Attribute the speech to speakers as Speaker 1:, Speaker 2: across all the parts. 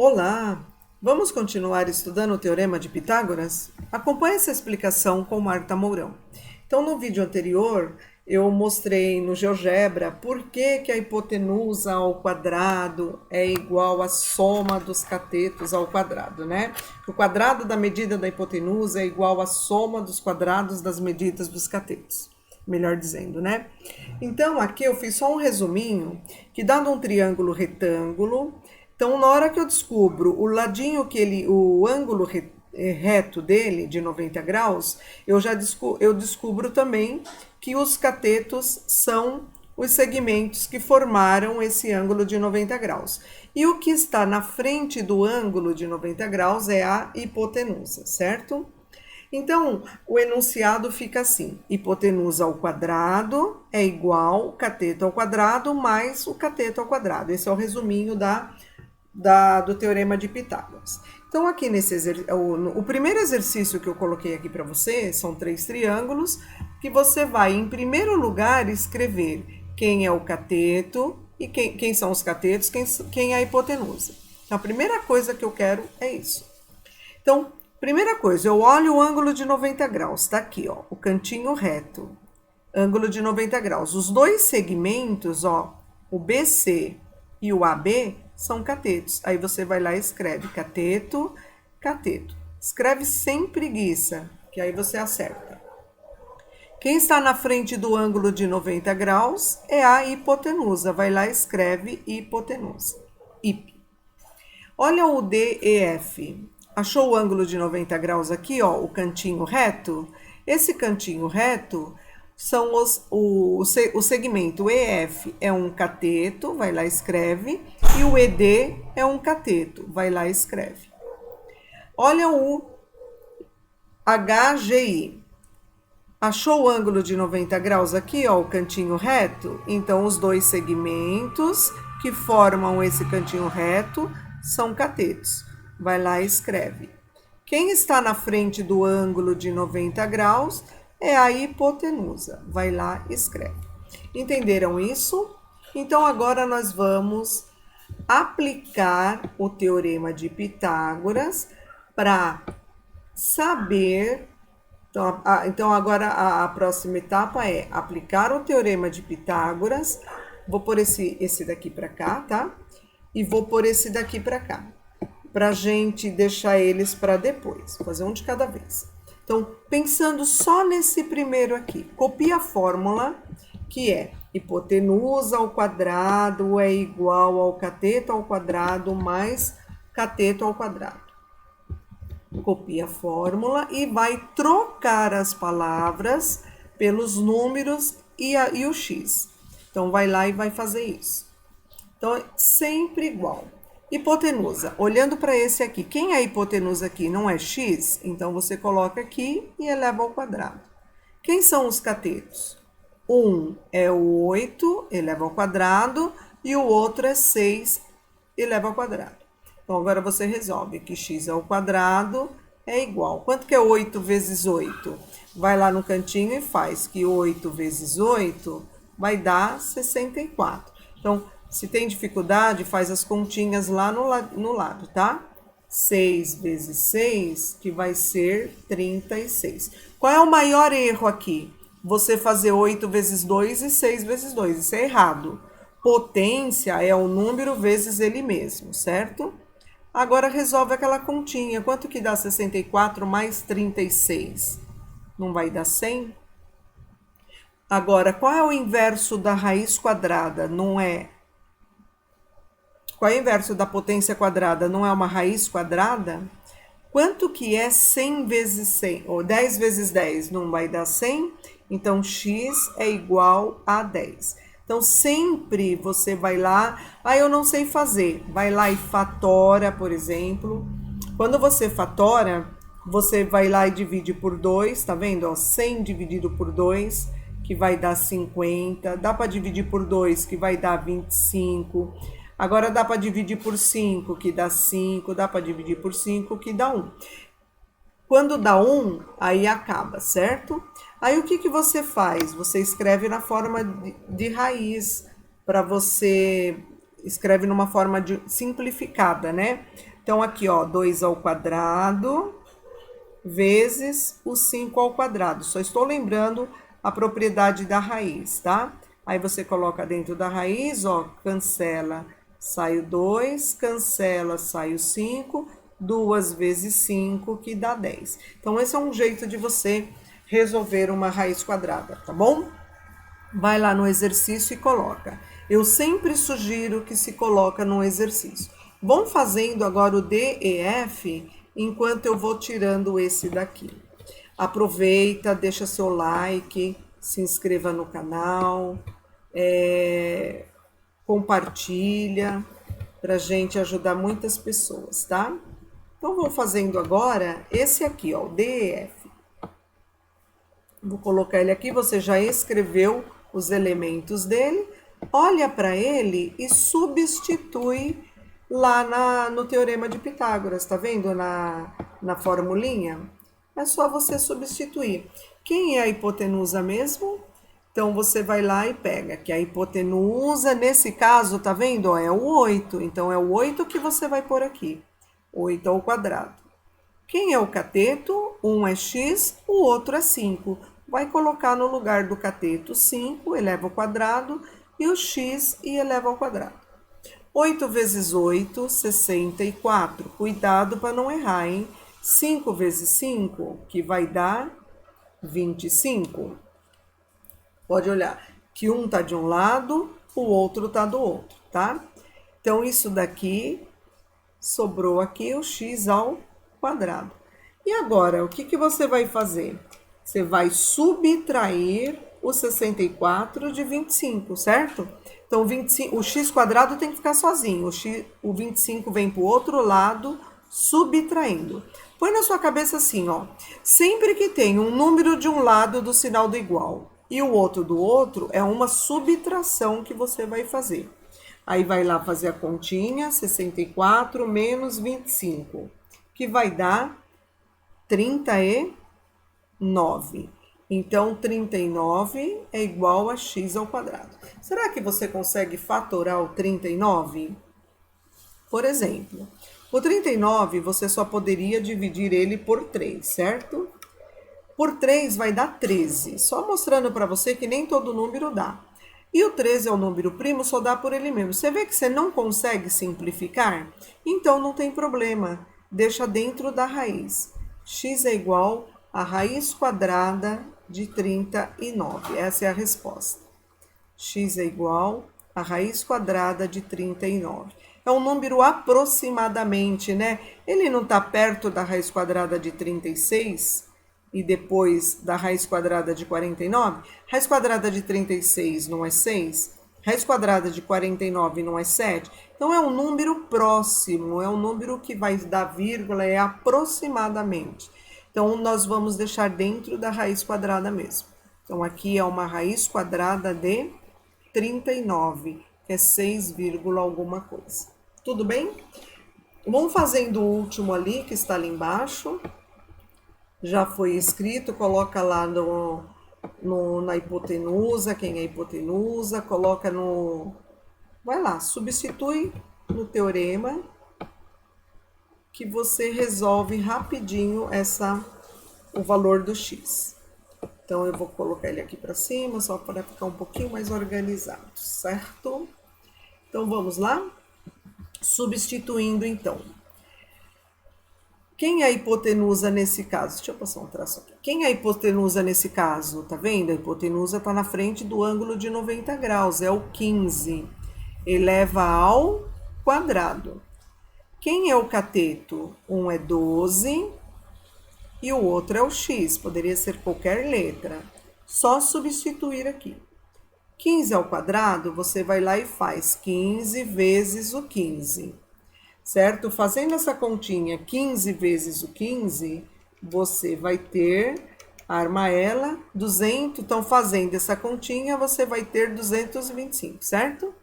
Speaker 1: Olá! Vamos continuar estudando o Teorema de Pitágoras? Acompanhe essa explicação com Marta Mourão. Então, no vídeo anterior, eu mostrei no GeoGebra por que a hipotenusa ao quadrado é igual à soma dos catetos ao quadrado, né? O quadrado da medida da hipotenusa é igual à soma dos quadrados das medidas dos catetos. Melhor dizendo, né? Então, aqui eu fiz só um resuminho, que dado um triângulo retângulo, então na hora que eu descubro o ladinho o ângulo reto dele, de 90 graus, eu descubro também que os catetos são os segmentos que formaram esse ângulo de 90 graus. E o que está na frente do ângulo de 90 graus é a hipotenusa, certo? Então, o enunciado fica assim: hipotenusa ao quadrado é igual cateto ao quadrado mais o cateto ao quadrado. Esse é o resuminho do Teorema de Pitágoras. Então, aqui o primeiro exercício que eu coloquei aqui para você são 3 triângulos, que você vai, em primeiro lugar, escrever quem é o cateto e quem são os catetos, quem é a hipotenusa. Então, a primeira coisa que eu quero é isso. Então, primeira coisa, eu olho o ângulo de 90 graus, tá aqui, ó, o cantinho reto, ângulo de 90 graus. Os dois segmentos, ó, o BC e o AB, são catetos. Aí você vai lá e escreve cateto, cateto. Escreve sem preguiça, que aí você acerta. Quem está na frente do ângulo de 90 graus é a hipotenusa. Vai lá e escreve hipotenusa. Hip. Olha o DEF. Achou o ângulo de 90 graus aqui, ó, o cantinho reto? Esse cantinho reto são o segmento EF é um cateto, vai lá e escreve, e o ED é um cateto, vai lá e escreve. Olha o HGI. Achou o ângulo de 90 graus aqui, ó, o cantinho reto? Então, os dois segmentos que formam esse cantinho reto são catetos. Vai lá e escreve. Quem está na frente do ângulo de 90 graus é a hipotenusa. Vai lá e escreve. Entenderam isso? Então, agora nós vamos aplicar o Teorema de Pitágoras para saber. Então, agora a próxima etapa é aplicar o Teorema de Pitágoras. Vou pôr esse daqui para cá, tá? E vou pôr esse daqui para cá, para a gente deixar eles para depois. Vou fazer um de cada vez. Então, pensando só nesse primeiro aqui, copia a fórmula, que é hipotenusa ao quadrado é igual ao cateto ao quadrado mais cateto ao quadrado. Copia a fórmula e vai trocar as palavras pelos números e o x. Então, vai lá e vai fazer isso. Então, é sempre igual. Hipotenusa, olhando para esse aqui, quem é a hipotenusa aqui? Não é x? Então, você coloca aqui e eleva ao quadrado. Quem são os catetos? Um é o 8, eleva ao quadrado, e o outro é 6, eleva ao quadrado. Então, agora você resolve que x ao quadrado é igual. Quanto que é 8 vezes 8? Vai lá no cantinho e faz que 8 vezes 8 vai dar 64. Então, se tem dificuldade, faz as continhas lá no lado, tá? 6 vezes 6, que vai ser 36. Qual é o maior erro aqui? Você fazer 8 vezes 2 e 6 vezes 2. Isso é errado. Potência é o número vezes ele mesmo, certo? Agora resolve aquela continha. Quanto que dá 64 mais 36? Não vai dar 100? Agora, qual é o inverso da raiz quadrada? Não é... Qual é o inverso da potência quadrada? Não é uma raiz quadrada? Quanto que é 100 vezes 100? Ou 10 vezes 10 não vai dar 100? Então, x é igual a 10. Então, sempre você vai lá... eu não sei fazer. Vai lá e fatora, por exemplo. Quando você fatora, você vai lá e divide por 2, tá vendo? Ó, 100 dividido por 2, que vai dar 50. Dá para dividir por 2, que vai dar 25. Agora dá para dividir por 5, que dá 5. Dá para dividir por 5, que dá 1. Quando dá 1, aí acaba, certo? Aí o que você faz? Você escreve na forma de raiz, para você... Escreve numa forma simplificada, né? Então, aqui, ó, 2 ao quadrado vezes o 5 ao quadrado. Só estou lembrando a propriedade da raiz, tá? Aí você coloca dentro da raiz, ó, cancela, sai o 2, cancela, sai o 5, 2 vezes 5, que dá 10. Então, esse é um jeito de você resolver uma raiz quadrada, tá bom? Vai lá no exercício e coloca. Eu sempre sugiro que se coloca no exercício. Vão fazendo agora o D e F enquanto eu vou tirando esse daqui. Aproveita, deixa seu like, se inscreva no canal, compartilha, pra gente ajudar muitas pessoas, tá? Então, vou fazendo agora esse aqui, ó, o D e F. Vou colocar ele aqui, você já escreveu os elementos dele, olha para ele e substitui lá no Teorema de Pitágoras, tá vendo? Na formulinha. É só você substituir. Quem é a hipotenusa mesmo? Então, você vai lá e pega, que a hipotenusa, nesse caso, tá vendo? Ó, é o 8. Então, é o 8 que você vai pôr aqui. 8 ao quadrado. Quem é o cateto? Um é x, o outro é 5. Vai colocar no lugar do cateto 5, eleva ao quadrado, e o x e eleva ao quadrado. 8 vezes 8, 64. Cuidado para não errar, hein? 5 vezes 5, que vai dar 25. Pode olhar que um tá de um lado, o outro tá do outro, tá? Então, isso daqui, sobrou aqui o x ao quadrado. E agora, o que você vai fazer? Você vai subtrair o 64 de 25, certo? Então, 25, o x quadrado tem que ficar sozinho. O 25 vem para o outro lado, subtraindo. Põe na sua cabeça assim, ó. Sempre que tem um número de um lado do sinal do igual e o outro do outro, é uma subtração que você vai fazer. Aí vai lá fazer a continha, 64 menos 25, que vai dar 39. Então, 39 é igual a x ao quadrado. Será que você consegue fatorar o 39? Por exemplo, o 39 você só poderia dividir ele por 3, certo? Por 3 vai dar 13. Só mostrando para você que nem todo número dá. E o 13 é o número primo, só dá por ele mesmo. Você vê que você não consegue simplificar? Então, não tem problema. Deixa dentro da raiz. X é igual a raiz quadrada de 39. Essa é a resposta. X é igual a raiz quadrada de 39. É um número aproximadamente, né? Ele não está perto da raiz quadrada de 36 e depois da raiz quadrada de 49? Raiz quadrada de 36 não é 6? Raiz quadrada de 49 não é 7? Então, é um número próximo, é um número que vai dar vírgula, é aproximadamente. Então, nós vamos deixar dentro da raiz quadrada mesmo. Então, aqui é uma raiz quadrada de 39, que é 6, alguma coisa. Tudo bem? Vamos fazendo o último ali, que está ali embaixo. Já foi escrito, coloca lá na hipotenusa, quem é hipotenusa, coloca no... Vai lá, substitui no teorema, que você resolve rapidinho o valor do x. Então, eu vou colocar ele aqui para cima, só para ficar um pouquinho mais organizado, certo? Então, vamos lá? Substituindo, então. Quem é a hipotenusa nesse caso? Deixa eu passar um traço aqui. Quem é a hipotenusa nesse caso? Tá vendo? A hipotenusa está na frente do ângulo de 90 graus, é o 15. Eleva ao quadrado. Quem é o cateto? Um é 12 e o outro é o x. Poderia ser qualquer letra. Só substituir aqui. 15 ao quadrado, você vai lá e faz 15 vezes o 15. Certo? Fazendo essa continha 15 vezes o 15, você vai ter, arma ela, 200. Então, fazendo essa continha, você vai ter 225, certo?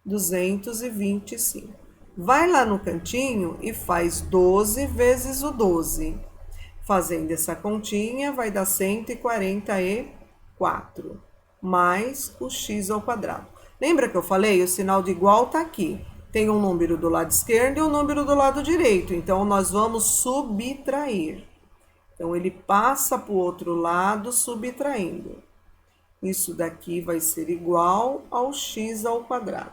Speaker 1: 225. Vai lá no cantinho e faz 12 vezes o 12. Fazendo essa continha, vai dar 144, mais o x ao quadrado. Lembra que eu falei? O sinal de igual tá aqui. Tem um número do lado esquerdo e um número do lado direito. Então, nós vamos subtrair. Então, ele passa para o outro lado, subtraindo. Isso daqui vai ser igual ao x ao quadrado.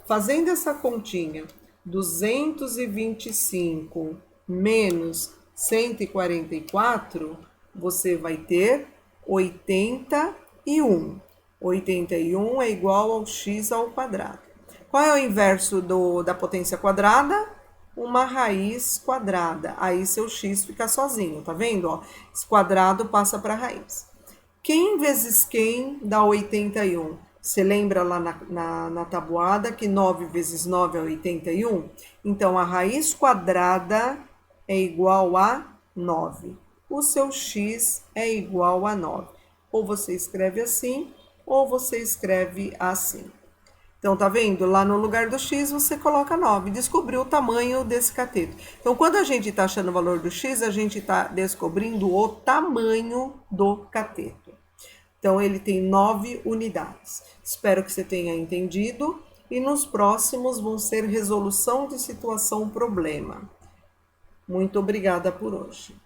Speaker 1: Fazendo essa continha, 225 menos 144, você vai ter 81. 81 é igual ao x ao quadrado. Qual é o inverso da potência quadrada? Uma raiz quadrada. Aí seu x fica sozinho, tá vendo? Ó, esse quadrado passa para a raiz. Quem vezes quem dá 81? Você lembra lá na tabuada que 9 vezes 9 é 81? Então, a raiz quadrada é igual a 9. O seu x é igual a 9. Ou você escreve assim, ou você escreve assim. Então, tá vendo? Lá no lugar do x, você coloca 9. Descobriu o tamanho desse cateto. Então, quando a gente está achando o valor do x, a gente está descobrindo o tamanho do cateto. Então, ele tem 9 unidades. Espero que você tenha entendido. E nos próximos vão ser resolução de situação problema. Muito obrigada por hoje.